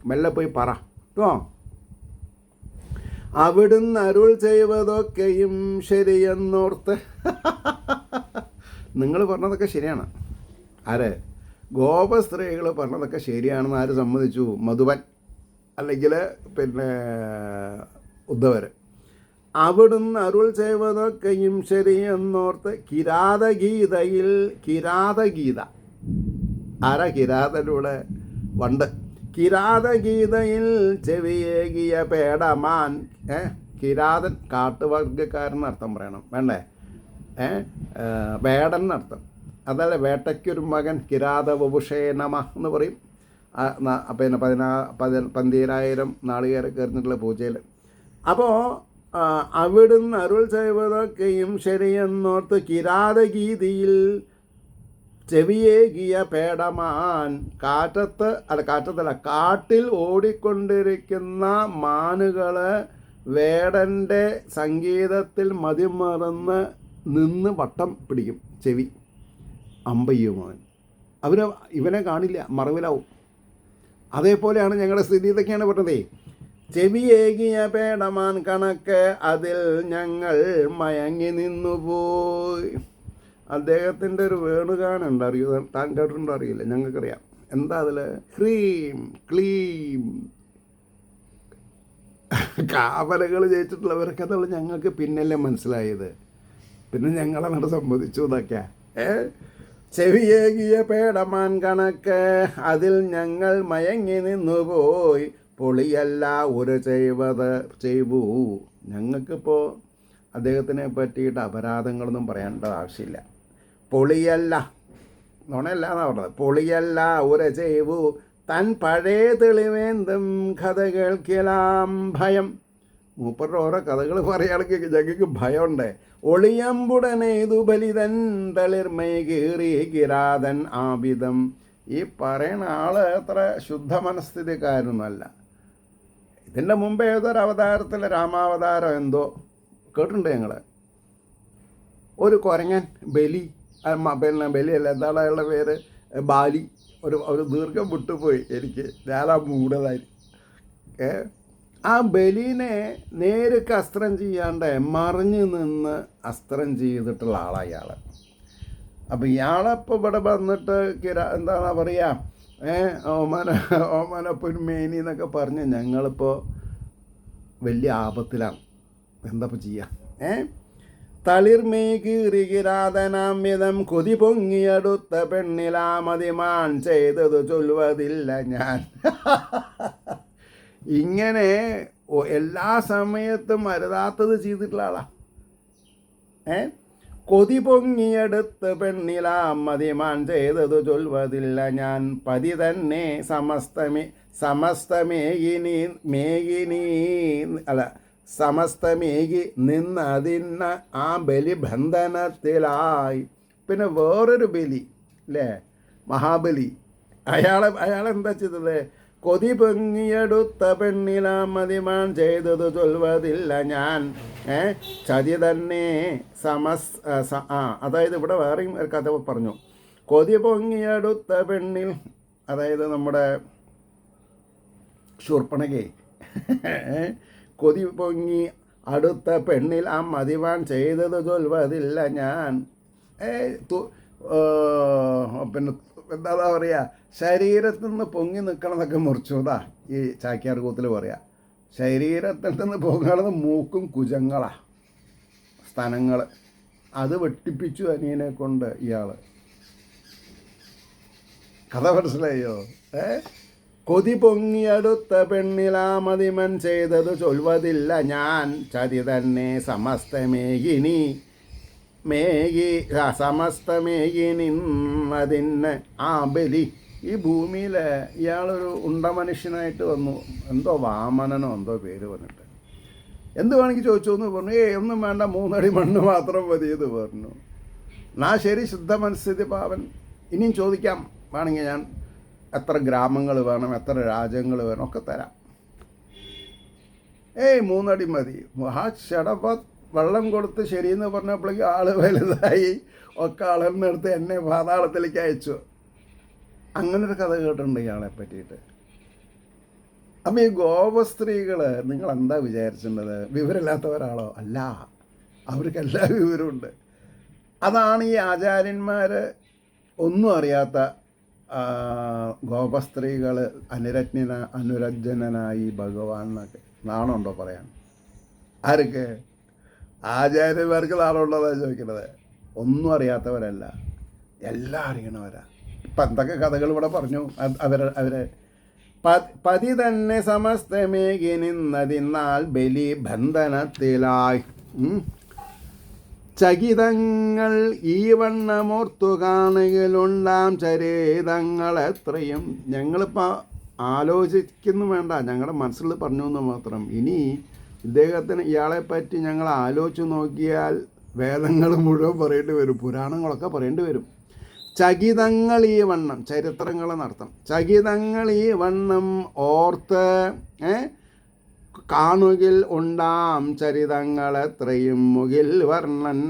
മെല്ലെ പോയി പറ കേട്ടോ. അവിടുന്ന് അരുൾ ചെയ്വതൊക്കെയും ശരിയെന്നോർത്ത്. നിങ്ങൾ പറഞ്ഞതൊക്കെ ശരിയാണ്. ആര്? ഗോപസ്ത്രീകൾ പറഞ്ഞതൊക്കെ ശരിയാണെന്ന് ആര് സമ്മതിച്ചു? മധുവൻ. അല്ലെങ്കിൽ പിന്നെ ഉദ്ധവർ. അവിടുന്ന് അരുൾ ചെയ്വതൊക്കെയും ശരിയെന്നോർത്ത് കിരാതഗീത ആരാ കിരാതനൂടെ വണ്ട് കിരാതഗീതയിൽ ചെവിയേകിയ പേടമാൻ. കിരാതൻ കാട്ടുവർഗക്കാരൻ അർത്ഥം പറയണം, വേണ്ടേ? വേടൻ എന്നർത്ഥം. അതല്ല, വേട്ടയ്ക്കൊരു മകൻ കിരാത വപുഷേ നമ എന്ന് പറയും. പിന്നെ 12,000 നാളികേരൊക്കെ എറിഞ്ഞിട്ടുള്ള പൂജയിൽ. അപ്പോൾ അവിടുന്ന് അരുൾ ചെയ്വതൊക്കെയും ശരിയെന്നോർത്ത് കിരാതഗീതിയിൽ ചെവിയേകിയ പേടമാൻ. കാട്ടിൽ ഓടിക്കൊണ്ടിരിക്കുന്ന മാനുകൾ വേടൻ്റെ സംഗീതത്തിൽ മതിമറന്ന് നിന്ന് വട്ടം പിടിക്കും, ചെവി അമ്പയ്യുമവൻ. ഇവനെ കാണില്ല, മറവിലാവും. അതേപോലെയാണ് ഞങ്ങളുടെ സ്ഥിതി. ഇതൊക്കെയാണ് പറഞ്ഞതേ. ചെവിയേകിയ പേടമാൻ കണക്ക് അതിൽ ഞങ്ങൾ മയങ്ങി നിന്നുപോയി. അദ്ദേഹത്തിൻ്റെ ഒരു വേണുഗാനുണ്ട്, അറിയോ? താൻ കേട്ടിട്ടുണ്ടോ അറിയില്ല, ഞങ്ങൾക്കറിയാം. എന്താ അതിൽ? ഹ്രീം ക്ലീം. കാവലകൾ ജയിച്ചിട്ടുള്ളവരൊക്കെ അതുള്ള ഞങ്ങൾക്ക് പിന്നല്ലേ മനസ്സിലായത്. പിന്നെ ഞങ്ങളങ്ങോട്ട് സമ്മതിച്ചു എന്നൊക്കെ. ചെവിയേകിയ പേടമാൻ കണക്ക് അതിൽ ഞങ്ങൾ മയങ്ങി നിന്നുപോയി. പൊളിയല്ല ഒരു ചെയ്വൂ. ഞങ്ങൾക്കിപ്പോൾ അദ്ദേഹത്തിനെ പറ്റിയിട്ട് അപരാധങ്ങളൊന്നും പറയേണ്ട ആവശ്യമില്ല. പൊളിയല്ല, നുണയല്ല എന്നാണ് പറഞ്ഞത്. പൊളിയല്ല ഒരു ചെയ്വൂ തൻ പഴയ തെളിവേന്തും കഥ കേൾക്കലാം ഭയം. മൂപ്പരുടെ ഓരോ കഥകൾ പറയുകയാണെങ്കിൽ ഞങ്ങൾക്ക് ഭയമുണ്ട്. ഒളിയമ്പുടനെയ്തു ബലിതൻ തളിർമൈ കീറി കിരാതൻ ആബിദം. ഈ പറയുന്ന ആള് അത്ര ശുദ്ധ മനസ്ഥിതിക്കാരൊന്നുമല്ല. ഇതിൻ്റെ മുമ്പ് ഏതൊരു അവതാരത്തിൽ, രാമാവതാരം എന്തോ കേട്ടിട്ടുണ്ട് ഞങ്ങൾ. ഒരു കുരങ്ങൻ ബലി, പിന്നെ ബലിയല്ല, എന്താണ് അയാളുടെ പേര്, ബാലി. ഒരു ദീർഘം വിട്ടുപോയി എനിക്ക്, ഞാനാ മൂടതായി. ആ ബലീനെ നേരിട്ട് അസ്ത്രം ചെയ്യാണ്ട് മറിഞ്ഞു നിന്ന് അസ്ത്രം ചെയ്തിട്ടുള്ള ആളാണ് ഇയാൾ. അപ്പോൾ ഇയാളപ്പോൾ ഇവിടെ വന്നിട്ട് എന്താണ് പറയുക, ഓമന പൊന്മേനി എന്നൊക്കെ പറഞ്ഞ് ഞങ്ങളിപ്പോൾ വലിയ ആപത്തിലാണ്. എന്താപ്പോൾ ചെയ്യുക? തളിർമേ കീറി കിരാതനാമ്യതം കൊതി പൊങ്ങിയടുത്ത പെണ്ണിലാമതിമാൻ ചെയ്തത് ചൊല്ലുവതില്ല ഞാൻ. ഇങ്ങനെ എല്ലാ സമയത്തും അരുതാത്തത് ചെയ്തിട്ടുള്ള ആളാ. കൊതി പൊങ്ങിയെടുത്ത് പെണ്ണിലാം മതിമാൻ ചെയ്തത് ചൊല്ലുവതില്ല ഞാൻ. പതി തന്നെ സമസ്തമേകി നിന്നതിന് ആ ബലിബന്ധനത്തിലായി. പിന്നെ വേറൊരു ബലി അല്ലേ, മഹാബലി. അയാളെന്താ ചെയ്തത്? കൊതി പൊങ്ങിയെടുത്ത പെണ്ണിലാം മതിമാൻ ചെയ്തത് ചൊല്ലുവതില്ല ഞാൻ. ചതി തന്നെ അതായത് ഇവിടെ വേറെയും ഒരു കഥ പറഞ്ഞു. കൊതി പൊങ്ങിയെടുത്ത പെണ്ണിൽ, അതായത് നമ്മുടെ ശൂർപ്പണഖേ, കൊതി പൊങ്ങി അടുത്ത പെണ്ണിൽ ആ മതിമാൻ ചെയ്തത് ചൊല്ലുവതില്ല ഞാൻ. പിന്നെ എന്താ പറയുക, ശരീരത്തിൽ നിന്ന് പൊങ്ങി നിൽക്കണമെന്നൊക്കെ മുറിച്ചതാ ഈ ചാക്യാർ കൂത്തിൽ പറയാം. ശരീരത്തിൽ നിന്ന് പൊങ്ങണത് മൂക്കും കുജങ്ങളാ, സ്ഥലങ്ങൾ. അത് വെട്ടിപ്പിച്ചു അനിയനെ കൊണ്ട് ഇയാൾ. കഥ മനസ്സിലായോ? കൊതി പൊങ്ങിയടുത്ത പെണ്ണിലാമതിമൻ ചെയ്തത് ചൊല്ലുവതില്ല ഞാൻ. ചതി തന്നെ സമസ്തമേകിനിന്നതിന് ആ ബലി. ഈ ഭൂമിയിൽ ഇയാളൊരു ഉണ്ട മനുഷ്യനായിട്ട് വന്നു. എന്തോ വാമനനോ എന്തോ പേര് വന്നിട്ട് എന്ത് വേണമെങ്കിൽ ചോദിച്ചു എന്ന് പറഞ്ഞു. ഒന്നും വേണ്ട, 3 അടി മണ്ണ് മാത്രം മതി എന്ന് പറഞ്ഞു. ശരി, ശുദ്ധ മനസ്ഥിതി പാവൻ. ഇനിയും ചോദിക്കാം വേണമെങ്കിൽ, ഞാൻ എത്ര ഗ്രാമങ്ങൾ വേണം, എത്ര രാജ്യങ്ങൾ വേണം, ഒക്കെ തരാം. 3 അടി മതി. ഷടപ്പ വെള്ളം കൊടുത്ത് ശരിയെന്ന് പറഞ്ഞപ്പോഴേക്കും ആള് വലുതായി, ഒക്കെ അളന്നെടുത്ത് എന്നെ പാതാളത്തിലേക്ക് അയച്ചു. അങ്ങനൊരു കഥ കേട്ടിട്ടുണ്ട് ഇയാളെ പറ്റിയിട്ട്. അപ്പം ഈ ഗോപസ്ത്രീകൾ നിങ്ങൾ എന്താ വിചാരിച്ചിട്ടുള്ളത്? വിവരമില്ലാത്തവരാളോ? അല്ല, അവർക്കെല്ലാ വിവരമുണ്ട്. അതാണ് ഈ ആചാര്യന്മാർ ഒന്നും അറിയാത്ത ഗോപസ്ത്രീകൾ അനുരഞ്ജനായി ഭഗവാൻ എന്നൊക്കെ നാണമുണ്ടോ പറയാൻ? ആർക്ക്? ആചാര്യന്മാർക്ക് നാണമുണ്ടോന്നാണ് ചോദിക്കുന്നത്. ഒന്നും അറിയാത്തവരല്ല, എല്ലാം അറിയണവരാ. ഇപ്പം എന്തൊക്കെ കഥകൾ ഇവിടെ പറഞ്ഞു. അവരെ പതി തന്നെ സമസ്തമേകി നിന്നതിനാൽ ബലി ബന്ധനത്തിലായി. ചകിതങ്ങൾ ഈ വണ്ണമോർത്തു കാണുകയിലുണ്ടാം ചരിതങ്ങൾ എത്രയും. ഞങ്ങളിപ്പോൾ ആലോചിക്കുന്നു വേണ്ട, ഞങ്ങളുടെ മനസ്സിൽ പറഞ്ഞു എന്ന് മാത്രം. ഇനി ഇദ്ദേഹത്തിന് ഇയാളെപ്പറ്റി ഞങ്ങൾ ആലോചിച്ച് നോക്കിയാൽ വേദങ്ങൾ മുഴുവൻ പറയേണ്ടി വരും, പുരാണങ്ങളൊക്കെ പറയേണ്ടി വരും. ചകിതങ്ങൾ ഈ വണ്ണം, ചരിത്രങ്ങളെന്നർത്ഥം. ചകിതങ്ങൾ ഈ വണ്ണം ഓർത്ത് കാണുകിൽ ഉണ്ടാം ചരിതങ്ങളെത്രയും മുകിൽ വർണ്ണൻ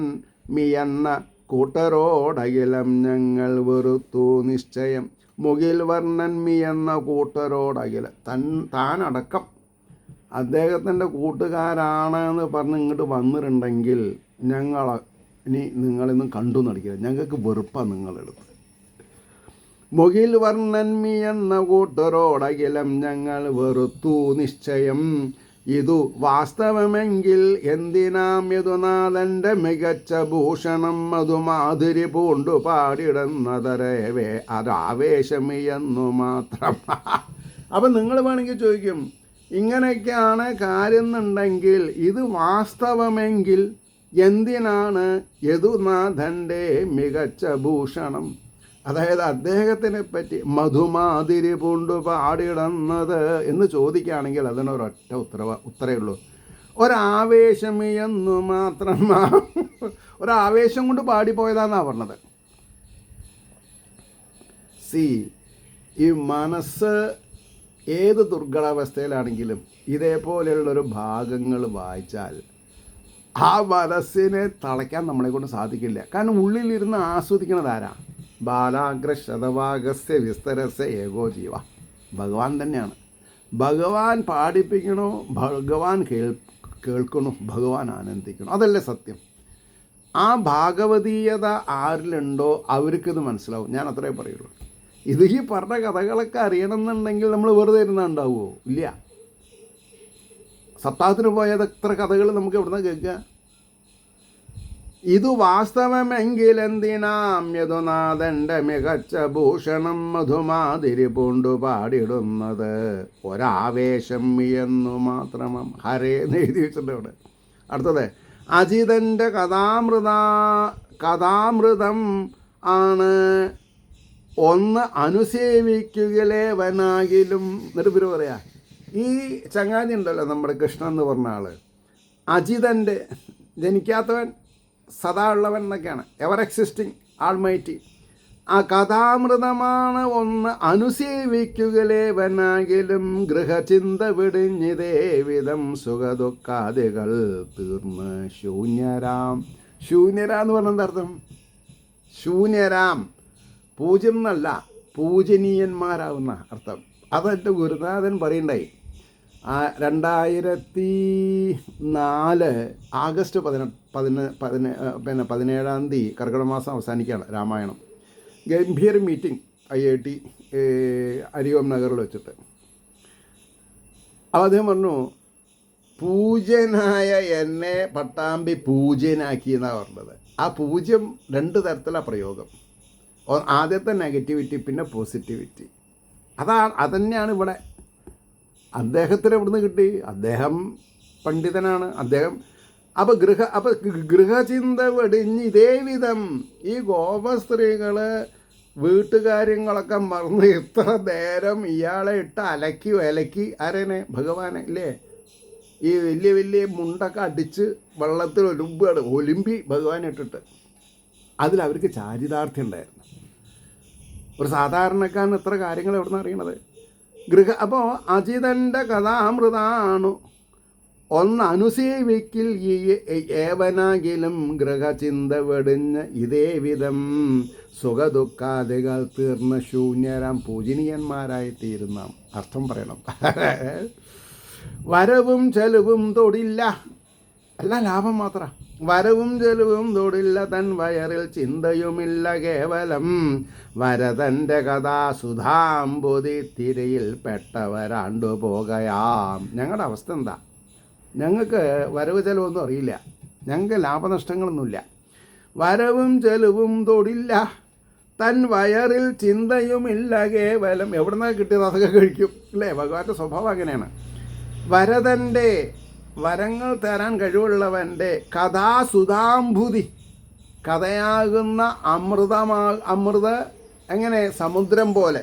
മിയന്ന കൂട്ടരോടകിലം ഞങ്ങൾ വെറുത്തു നിശ്ചയം. മുകിൽ വർണ്ണൻ മിയന്ന കൂട്ടരോടകിലം, താനടക്കം അദ്ദേഹത്തിൻ്റെ കൂട്ടുകാരാണെന്ന് പറഞ്ഞ് ഇങ്ങോട്ട് വന്നിട്ടുണ്ടെങ്കിൽ നിങ്ങളിന്ന് കണ്ടു നടിക്കുക, ഞങ്ങൾക്ക് വെറുപ്പാണ് നിങ്ങളെടുത്ത്. മുകിൽ വർണ്ണന്മി എന്ന കൂട്ടരോടകിലം ഞങ്ങൾ വെറുത്തു നിശ്ചയം. ഇതു വാസ്തവമെങ്കിൽ എന്തിനാം യദുനാഥൻ്റെ മികച്ച ഭൂഷണം മധുമാധുരി പൂണ്ടു പാടിടുന്നതരവേ അതാവേശമിയെന്നു മാത്രം. അപ്പം നിങ്ങൾ വേണമെങ്കിൽ ചോദിക്കും, ഇങ്ങനെയൊക്കെയാണ് കാര്യം എന്നുണ്ടെങ്കിൽ ഇത് വാസ്തവമെങ്കിൽ എന്തിനാണ് യദുനാഥൻ്റെ മികച്ച ഭൂഷണം, അതായത് അദ്ദേഹത്തിനെ പറ്റി മധുമാതിരി പൂണ്ടു പാടിടുന്നത് എന്ന് ചോദിക്കുകയാണെങ്കിൽ അതിനൊരൊറ്റ ഉത്തരവേ ഉള്ളൂ, ഒരാവേശം എന്നു മാത്രം. ഒരാവേശം കൊണ്ട് പാടിപ്പോയതാന്നാണ് പറഞ്ഞത്. ഈ മനസ്സ് ഏത് ദുർഘടാവസ്ഥയിലാണെങ്കിലും ഇതേപോലെയുള്ളൊരു ഭാഗങ്ങൾ വായിച്ചാൽ ആ മനസ്സിനെ തളയ്ക്കാൻ നമ്മളെ കൊണ്ട് സാധിക്കില്ല. കാരണം ഉള്ളിലിരുന്ന് ആസ്വദിക്കുന്നത് ആരാ? ബാലാഗ്രശതവാഗസ്യ വിസ്തരസ്യ ഏകോ ജീവ, ഭഗവാൻ തന്നെയാണ്. ഭഗവാൻ പാടിപ്പിക്കണോ, ഭഗവാൻ കേൾക്കണോ, ഭഗവാൻ ആനന്ദിക്കണോ, അതല്ലേ സത്യം. ആ ഭാഗവതീയത ആരിലുണ്ടോ അവർക്കിത് മനസ്സിലാവും. ഞാൻ അത്രേ പറയുള്ളൂ. ഇത് ഈ പറഞ്ഞ കഥകളൊക്കെ അറിയണമെന്നുണ്ടെങ്കിൽ നമ്മൾ വെറുതെ ഇരുന്നുണ്ടാവുമോ? ഇല്ല. സപ്താഹത്തിന് പോയത് എത്ര കഥകൾ നമുക്ക് എവിടുന്ന് കേൾക്കുക. ഇതു വാസ്തവമെങ്കിൽ എന്തിനാം യദുനാഥൻ്റെ മികച്ച ഭൂഷണം മധുമാതിരി പൂണ്ടു പാടിടുന്നത് ഒരാവേശം എന്നു മാത്രം. ഹരേ എന്ന് എഴുതി വെച്ചിട്ടുണ്ട് അവിടെ. അടുത്തത്, അജിതൻ്റെ കഥാമൃതം ആണ് ഒന്ന് അനുസേവിക്കുകലേവനാകിലും. എന്നിട്ട് ഇവർ പറയാ, ഈ ചങ്ങാതി ഉണ്ടല്ലോ നമ്മുടെ കൃഷ്ണൻ എന്ന് പറഞ്ഞ ആൾ, അജിതൻ്റെ, ജനിക്കാത്തവൻ, സദാ ഉള്ളവൻ എന്നൊക്കെയാണ്, എവർ എക്സിസ്റ്റിംഗ് ആൾമൈറ്റി. ആ കഥാമൃതമാണ് ഒന്ന് അനുസേവിക്കുകലേവനാകിലും ഗൃഹചിന്ത വിടിഞ്ഞിതേ വിധം സുഖദുഃഖാദികൾ തീർന്ന് ശൂന്യരാം. ശൂന്യരാം എന്ന് പറഞ്ഞ അർത്ഥം ശൂന്യരാം, പൂജ്യം എന്നല്ല, പൂജനീയന്മാരാവുന്ന അർത്ഥം. അതെൻ്റെ ഗുരുനാഥൻ പറയണ്ടായി. 2004 ആഗസ്റ്റ് 17 കർക്കിടക മാസം അവസാനിക്കുകയാണ് രാമായണം. ഗംഭീര മീറ്റിംഗ് IIT അരിയോം നഗറിൽ വെച്ചിട്ട്. അപ്പോൾ അദ്ദേഹം പറഞ്ഞു, പൂജ്യനായ എന്നെ പട്ടാമ്പി പൂജ്യനാക്കി എന്നാണ് പറഞ്ഞത്. ആ പൂജ്യം 2 തരത്തിലാണ് പ്രയോഗം. ആദ്യത്തെ നെഗറ്റിവിറ്റി, പിന്നെ പോസിറ്റിവിറ്റി. അതന്നെയാണ് ഇവിടെ. അദ്ദേഹത്തിന് എവിടുന്ന് കിട്ടി? അദ്ദേഹം പണ്ഡിതനാണ്. അദ്ദേഹം അപ്പോൾ ഗൃഹചിന്ത വെടിഞ്ഞ് ഇതേ വിധം ഈ ഗോപസ്ത്രീകൾ വീട്ടുകാര്യങ്ങളൊക്കെ മറന്ന് ഇത്ര നേരം ഇയാളെ ഇട്ട് അലക്കി ആരേനെ? ഭഗവാനെ ഇല്ലേ? ഈ വലിയ വലിയ മുണ്ടൊക്കെ അടിച്ച് വെള്ളത്തിൽ ഒലിമ്പി ഭഗവാനെ ഇട്ടിട്ട്. അതിലവർക്ക് ചാരിതാർത്ഥ്യം ഉണ്ടായിരുന്നു. ഒരു സാധാരണക്കാരൻ ഇത്ര കാര്യങ്ങൾ എവിടെ നിന്ന് അറിയണത്? അപ്പോൾ അജിതൻ്റെ കഥാമൃതാണ് ഒന്ന് അനുസേവിക്കിൽ ഏവനാകിലും ഗൃഹചിന്ത വെടിഞ്ഞ് ഇതേ വിധം സുഖദുഃഖാദികൾ തീർന്ന ശൂന്യരാം പൂജനീയന്മാരായി തീരുന്ന അർത്ഥം പറയണം. വരവും ചെലവും തൊടില്ല, എല്ലാം ലാഭം മാത്രം. വരവും ചെലവും തൊടില്ല തൻ വയറിൽ ചിന്തയുമില്ല കേവലം വരതൻ്റെ കഥാ സുധാംബുതി തിരയിൽ പെട്ടവരാണ്ടു പോകയാം. ഞങ്ങളുടെ അവസ്ഥ എന്താ? ഞങ്ങൾക്ക് വരവ് ചെലവൊന്നും അറിയില്ല, ഞങ്ങൾക്ക് ലാഭനഷ്ടങ്ങളൊന്നുമില്ല. വരവും ചെലവും തൊടില്ല തൻ വയറിൽ ചിന്തയുമില്ല കേവലം. എവിടെ നിന്നാണ് കിട്ടിയത് അതൊക്കെ കഴിക്കും അല്ലേ? ഭഗവാന്റെ സ്വഭാവം അങ്ങനെയാണ്. വരതൻ്റെ വരങ്ങൾ തരാൻ കഴിവുള്ളവൻ്റെ കഥാസുധാംബുതി, കഥയാകുന്ന അമൃത എങ്ങനെ സമുദ്രം പോലെ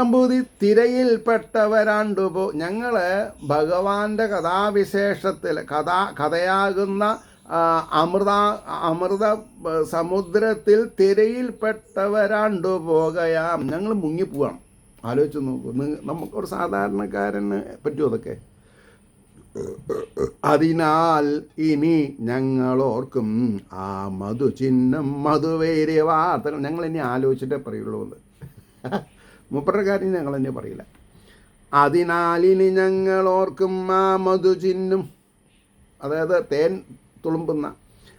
അമ്പൂതി തിരയിൽപ്പെട്ടവരാണ്ടുപോ. ഞങ്ങൾ ഭഗവാന്റെ കഥാവിശേഷത്തിൽ കഥയാകുന്ന അമൃത സമുദ്രത്തിൽ തിരയിൽപ്പെട്ടവരാണ്ടു പോകയാം. ഞങ്ങൾ മുങ്ങിപ്പോവാം. ആലോചിച്ച് നോക്കൂ, നമുക്കൊരു സാധാരണക്കാരന് പറ്റുമോ അതൊക്കെ? അതിനാൽ ഇനി ഞങ്ങളോർക്കും ആ മധുചിഹ്നം മധുവേരിയ വാർത്തകൾ. ഞങ്ങൾ ഇനി ആലോചിച്ചിട്ടേ പറയുള്ളൂ എന്ന്. മുപ്പരുടെ കാര്യം ഞങ്ങൾ തന്നെ പറയില്ല. അതിനാൽ ഇനി ഞങ്ങളോർക്കും ആ മധുചിഹ്നം, അതായത് തേൻ തുളുമ്പുന്ന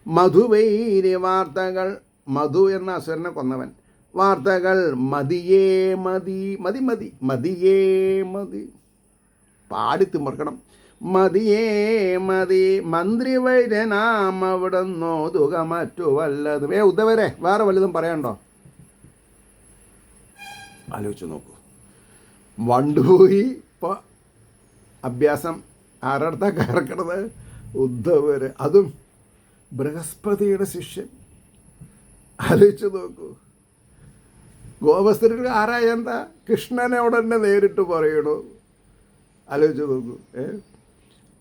മധുവൈര്യ വാർത്തകൾ. മധു എന്ന അസുരനെ കൊന്നവൻ. വാർത്തകൾ മതിയേ മതി മതി മതി മതിയേ മതി, പാടി തിമർക്കണം. മതിയേ മതി മന്ത്രിവൈദ്യനാം അവിടുന്ന് തുക മറ്റു വല്ലതും. ഉദ്ധവരെ വേറെ വല്ലതും പറയാനുണ്ടോ? ആലോചിച്ച് നോക്കൂ. വണ്ടുപോയി ഇപ്പോൾ അഭ്യാസം ആരടുത്താ കറക്കണത്? ഉദ്ധവര്, അതും ബൃഹസ്പതിയുടെ ശിഷ്യൻ. ആലോചിച്ച് നോക്കൂ. ഗോപസ്ഥർക്ക് ആരായ എന്താ? കൃഷ്ണനെ ഉടനെ നേരിട്ട് പറയണു. ആലോചിച്ച് നോക്കൂ.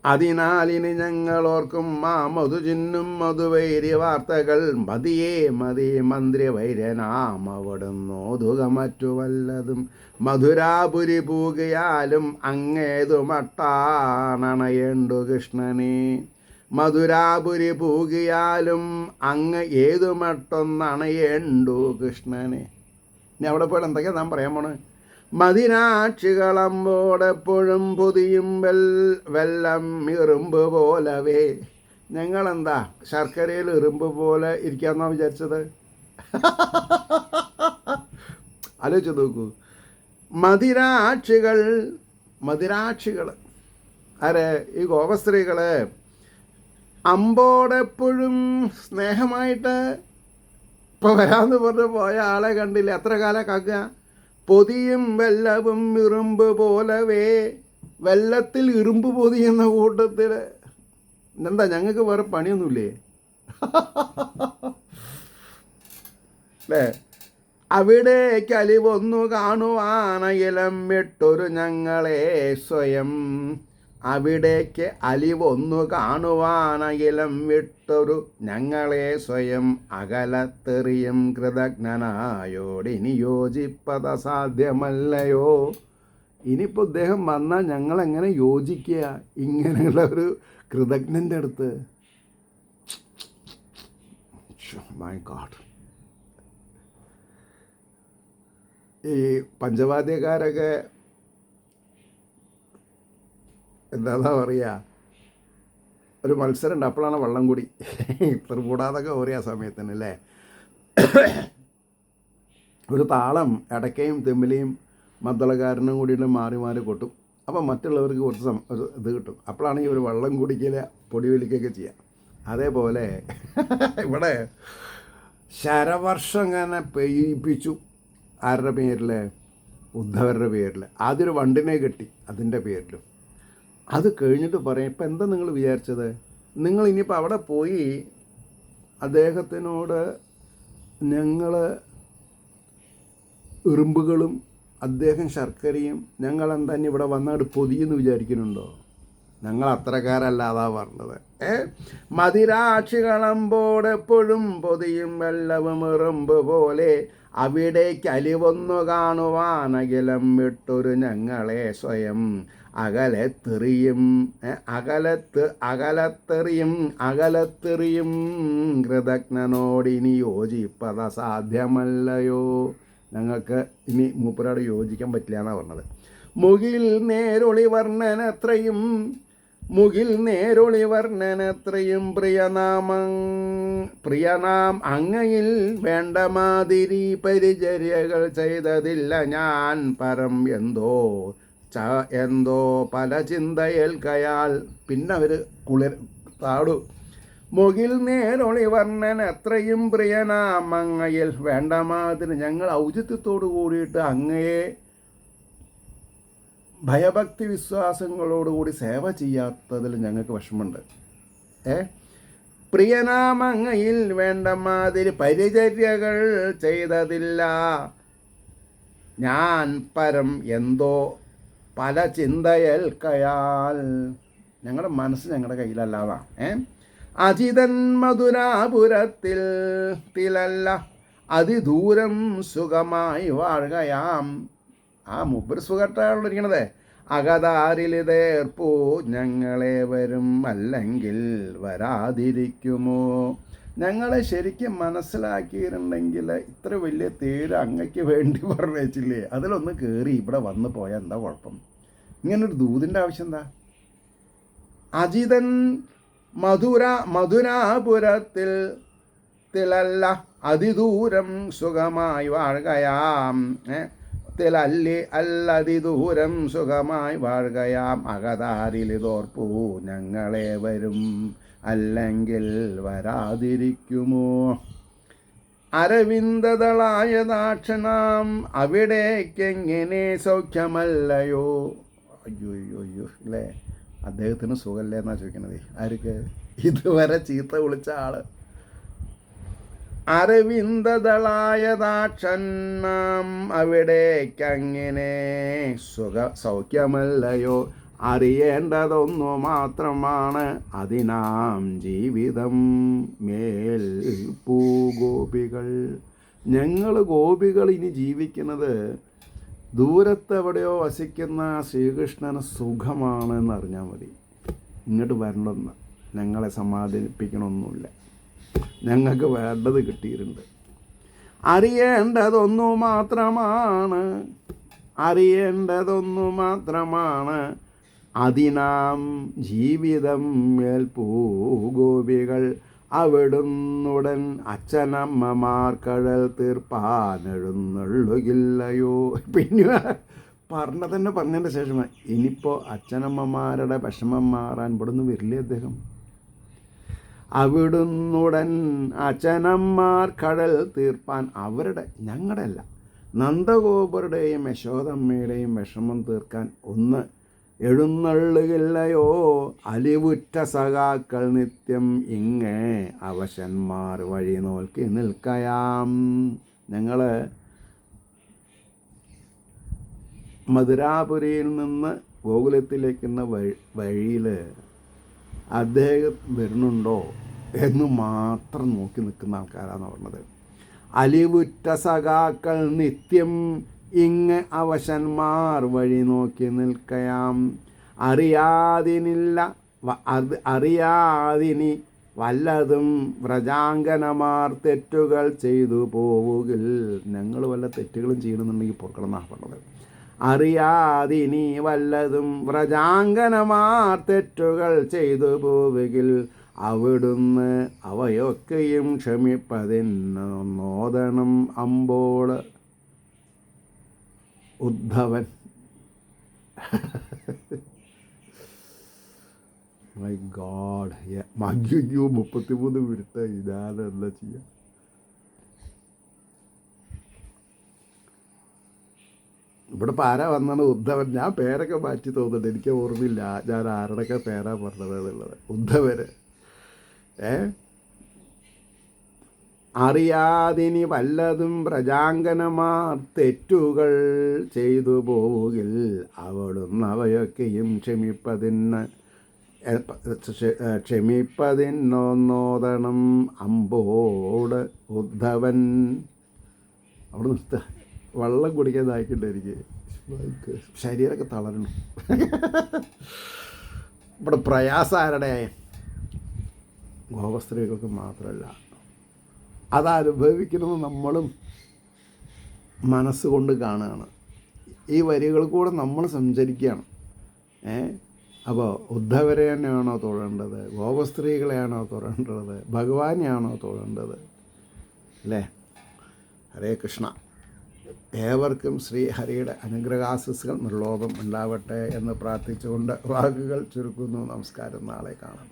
അതിനാലിനി ഞങ്ങളോർക്കും ആ മധുചിഹ്നും മധുവൈര്യ വാർത്തകൾ. മതിയേ മതി മന്ത്രി വൈര്യനാം അവിടുന്ന് ഓതുക മറ്റു വല്ലതും. മധുരാപുരി പൂകിയാലും അങ്ങേതു മട്ടാണണയേണ്ടു കൃഷ്ണനെ. മധുരാപുരി പൂകിയാലും അങ്ങ് ഏതു മട്ടൊന്നണയേണ്ടു കൃഷ്ണനെ. ഇനി അവിടെ പോയിട്ട് എന്തൊക്കെയാണ് നാം പറയാൻ പോണേ? മദിനാക്ഷികളമ്പോടെപ്പോഴും പൊതിയും വെല്ലം ഇറുമ്പ് പോലവേ. ഞങ്ങളെന്താ ശർക്കരയിൽ ഇറുമ്പ് പോലെ ഇരിക്കാമെന്നാണ് വിചാരിച്ചത്? ആലോചിച്ച് നോക്കൂ. മദിരാക്ഷികൾ ആരെ? ഈ ഗോപസ്ത്രീകൾ അമ്പോടെപ്പോഴും സ്നേഹമായിട്ട് ഇപ്പോൾ വരാമെന്ന് പറഞ്ഞ് പോയ ആളെ കണ്ടില്ല. എത്ര കാലം കാക്കുക? പൊതിയും വെല്ലവും ഇറുമ്പ് പോലവേ. വെള്ളത്തിൽ ഇറുമ്പ് പൊതിയുന്ന കൂട്ടത്തിൽ. എന്താ ഞങ്ങൾക്ക് വേറെ പണിയൊന്നുമില്ലേ? അല്ലേ? അവിടേക്ക് അലിവൊന്നു കാണുവാനയിലം വിട്ടൊരു ഞങ്ങളെ സ്വയം. അവിടേക്ക് അലിവൊന്നു കാണുവാനയിലം വിട്ടൊരു ഞങ്ങളെ സ്വയം. അകലത്തെറിയും കൃതജ്ഞനായോടിനി യോജിപ്പത സാധ്യമല്ലയോ. ഇനിയിപ്പോൾ ഇദ്ദേഹം വന്നാൽ ഞങ്ങളെങ്ങനെ യോജിക്കുക ഇങ്ങനെയുള്ള ഒരു കൃതജ്ഞൻ്റെ അടുത്ത്? My God. ഈ പഞ്ചവാദ്യക്കാരൊക്കെ എന്താ പറയുക, ഒരു മത്സരം ഉണ്ട്. അപ്പോഴാണ് വള്ളം കൂടി ഇത്ര കൂടാതൊക്കെ ഓരോ സമയത്തിന് അല്ലേ. ഒരു താളം ഇടയ്ക്കയും തെമ്മിലയും മദ്ദളക്കാരനും കൂടിയിട്ട് മാറി മാറി കൊട്ടും. അപ്പം മറ്റുള്ളവർക്ക് കുറച്ച് ഒരു ഇത് കിട്ടും. അപ്പോഴാണ് ഈ ഒരു വള്ളം കുടിക്കൽ പൊടി വലിക്കുകയൊക്കെ ചെയ്യുക. അതേപോലെ ഇവിടെ ശരവർഷം ഇങ്ങനെ പെയ്യിപ്പിച്ചു. ആരുടെ പേരിൽ? ഉദ്ധവരുടെ പേരിൽ. ആദ്യം ഒരു വണ്ടിനെ കെട്ടി അതിൻ്റെ പേരിലും. അത് കഴിഞ്ഞിട്ട് പറയും, ഇപ്പം എന്താ നിങ്ങൾ വിചാരിച്ചത്? നിങ്ങൾ ഇനിയിപ്പോൾ അവിടെ പോയി അദ്ദേഹത്തിനോട് ഞങ്ങൾ ഇറുമ്പുകളും അദ്ദേഹം ശർക്കരയും ഞങ്ങളെന്താ ഇനി ഇവിടെ വന്നാട് പൊതിയെന്ന് വിചാരിക്കുന്നുണ്ടോ? ഞങ്ങൾ അത്രക്കാരല്ലാതാ പറഞ്ഞത്. മദിരാക്ഷികളമ്പോടെപ്പോഴും പൊതിയും വെള്ളവും ഇറുമ്പ് പോലെ. അവിടേക്ക് അലിവൊന്നു കാണുവാനകിലം വിട്ടൊരു ഞങ്ങളെ സ്വയം. അകലത്തെറിയും അകലത്തെറിയും കൃതജ്ഞനോടിനി യോജിപ്പത സാധ്യമല്ലയോ. ഞങ്ങൾക്ക് ഇനി മൂപ്പരോട് യോജിക്കാൻ പറ്റില്ല എന്നാണ് പറഞ്ഞത്. മുകിൽ നേരൊളി വർണ്ണനത്രയും മുകിൽ നേരൊളി വർണ്ണനത്രയും പ്രിയനാം അങ്ങയിൽ വേണ്ട മാതിരി പരിചര്യകൾ ചെയ്തതില്ല ഞാൻ പരം എന്തോ പല ചിന്തയേൽക്കയാൽ. പിന്നെ അവർ താടു മുകിൽ നേരൊളി വർണ്ണൻ എത്രയും പ്രിയനാം അങ്ങയിൽ വേണ്ട മാതിരി ഞങ്ങൾ ഔചിത്യത്തോടു കൂടിയിട്ട് അങ്ങയെ ഭയഭക്തി വിശ്വാസങ്ങളോടുകൂടി സേവ ചെയ്യാത്തതിൽ ഞങ്ങൾക്ക് വിഷമമുണ്ട്. പ്രിയനാമങ്ങയിൽ വേണ്ട മാതിരി പരിചര്യകൾ ചെയ്തതില്ല ഞാൻ പരം എന്തോ പല ചിന്തയേൽക്കയാൽ. ഞങ്ങളുടെ മനസ്സ് ഞങ്ങളുടെ കയ്യിലല്ലാതാണ്. അജിതൻ മധുരാപുരത്തിൽ തിലല്ല അതിദൂരം സുഖമായി വാഴുകയാം. ആ മൂപ്പര് സുഖമായിട്ടാണല്ലോ അകതാരിലിതേർപ്പോ ഞങ്ങളെ വരും അല്ലെങ്കിൽ വരാതിരിക്കുമോ. ഞങ്ങളെ ശരിക്കും മനസ്സിലാക്കിയിട്ടുണ്ടെങ്കിൽ ഇത്ര വലിയ തേര് അങ്ങയ്ക്ക് വേണ്ടി പറഞ്ഞില്ലേ, അതിലൊന്ന് കയറി ഇവിടെ വന്നു പോയാൽ എന്താ കുഴപ്പം? ഇങ്ങനൊരു ദൂതിൻ്റെ ആവശ്യം എന്താ? അജിതൻ മധുരാപുരത്തിൽ തിലല്ല അതിദൂരം സുഖമായി വാഴുകയാം. അല്ലതിദൂരം സുഖമായി വാഴുകയാം. അകതാരിലിതോർപ്പൂ ഞങ്ങളെ വരും അല്ലെങ്കിൽ വരാതിരിക്കുമോ. അരവിന്ദതളായ ദാക്ഷനാം അവിടേക്കെങ്ങനെ സൗഖ്യമല്ലയോ. അയ്യോ അല്ലേ, അദ്ദേഹത്തിന് സുഖമല്ലേ എന്നാ ചോദിക്കണത്. ആർക്ക്? ഇതുവരെ ചീത്ത വിളിച്ച ആള്. അരവിന്ദതളായ ദാക്ഷനാം അവിടേക്കങ്ങനെ സൗഖ്യമല്ലയോ. അറിയേണ്ടതൊന്നു മാത്രമാണ് അതിനാം ജീവിതം മേൽ പൂഗോപികൾ. ഞങ്ങൾ ഗോപികൾ ഇനി ജീവിക്കുന്നത് ദൂരത്തെവിടെയോ വസിക്കുന്ന ശ്രീകൃഷ്ണന് സുഖമാണെന്ന് അറിഞ്ഞാൽ മതി. ഇങ്ങോട്ട് വരണമെന്ന് ഞങ്ങളെ സമാധാനിപ്പിക്കണമൊന്നുമില്ല. ഞങ്ങൾക്ക് വേണ്ടത് കിട്ടിയിട്ടുണ്ട്. അറിയേണ്ടതൊന്നു മാത്രമാണ് അതിനാം ജീവിതം മേൽപ്പൂഗോപികൾ. അവിടുന്നുടൻ അച്ഛനമ്മമാർ കഴൽ തീർപ്പാനെഴുന്നള്ളുകില്ലയോ. പിന്നെ പറഞ്ഞതന്നെ പറഞ്ഞതിൻ്റെ ശേഷം ഇനിയിപ്പോൾ അച്ഛനമ്മമാരുടെ വിഷമം മാറാൻ ഇവിടുന്ന് വരില്ലേ അദ്ദേഹം? അവിടുന്നുടൻ അച്ഛനമ്മാർ കടൽ തീർപ്പാൻ ഞങ്ങളുടെ അല്ല, നന്ദഗോപരുടെയും യശോദമ്മയുടെയും വിഷമം തീർക്കാൻ ഒന്ന് എഴുന്നള്ളുകില്ലയോ. അലിവുറ്റ സഖാക്കൾ നിത്യം ഇങ്ങേ അവശന്മാർ വഴി നോക്കി നിൽക്കയാം. ഞങ്ങൾ മധുരാപുരിയിൽ നിന്ന് ഗോകുലത്തിലേക്കുന്ന വഴിയിൽ അദ്ദേഹം വരുന്നുണ്ടോ എന്ന് മാത്രം നോക്കി നിൽക്കുന്ന ആൾക്കാരാണ് പറഞ്ഞത്. അലിവുറ്റ സഖാക്കൾ നിത്യം ഇങ്ങ് അവശന്മാർ വഴി നോക്കി നിൽക്കയാം. അറിയാതിനി വല്ലതും വ്രജാങ്കനമാർ തെറ്റുകൾ ചെയ്തു പോവുകിൽ. ഞങ്ങൾ വല്ല തെറ്റുകളും ചെയ്യണമെന്നുണ്ടെങ്കിൽ പൊറുക്കണം എന്നാണ് പറഞ്ഞത്. അറിയാതിനി വല്ലതും വ്രജാങ്കനമാർ തെറ്റുകൾ ചെയ്തു പോവുകിൽ അവിടുന്ന് അവയൊക്കെയും ക്ഷമിപ്പതിന് നോദനം അമ്പോൾ. ഉദ്ധവൻ മൈ ഗോഡ്, 33 മിനിറ്റ് ഇതാണ് എന്താ ചെയ്യുക? ഇവിടെ ഇപ്പോൾ ആരാ വന്നാണ്? ഉദ്ധവൻ. ഞാൻ പേരൊക്കെ മാറ്റി തോന്നുന്നുണ്ട്, എനിക്ക് ഓർമ്മയില്ല ഞാൻ ആരുടെയൊക്കെ പേരാ പറഞ്ഞത് എന്നുള്ളത്. ഉദ്ധവന് അറിയാതിനി വല്ലതും പ്രജാങ്കനമാർ തെറ്റുകൾ ചെയ്തു പോവുകിൽ അവിടുന്ന് അവയൊക്കെയും ക്ഷമിപ്പതിനോദണം അമ്പോട്. ഉദ്ധവൻ. അവിടെ നിർത്തുക, വെള്ളം കുടിക്കാൻ ദാഹിക്കണ്ടായിരിക്കും, ശരീരമൊക്കെ തളരണം. ഇവിടെ പ്രയാസം ആരുടെ? ഗോപസ്ത്രീകൾക്ക് മാത്രമല്ല, അതനുഭവിക്കുന്നത് നമ്മളും മനസ്സുകൊണ്ട് കാണുകയാണ്. ഈ വരികൾ കൂടെ നമ്മൾ സഞ്ചരിക്കുകയാണ്. അപ്പോൾ ഉദ്ധവരെ തന്നെയാണോ തൊഴേണ്ടത്? ഗോപസ്ത്രീകളെയാണോ തൊഴേണ്ടത്? ഭഗവാനെയാണോ തൊഴേണ്ടത്? അല്ലേ? ഹരേ കൃഷ്ണ. ഏവർക്കും ശ്രീ ഹരിയുടെ അനുഗ്രഹാശിസ്സുകൾ നിർലോഭം ഉണ്ടാവട്ടെ എന്ന് പ്രാർത്ഥിച്ചുകൊണ്ട് വാക്കുകൾ ചുരുക്കുന്നു. നമസ്കാരം. നാളെ കാണാം.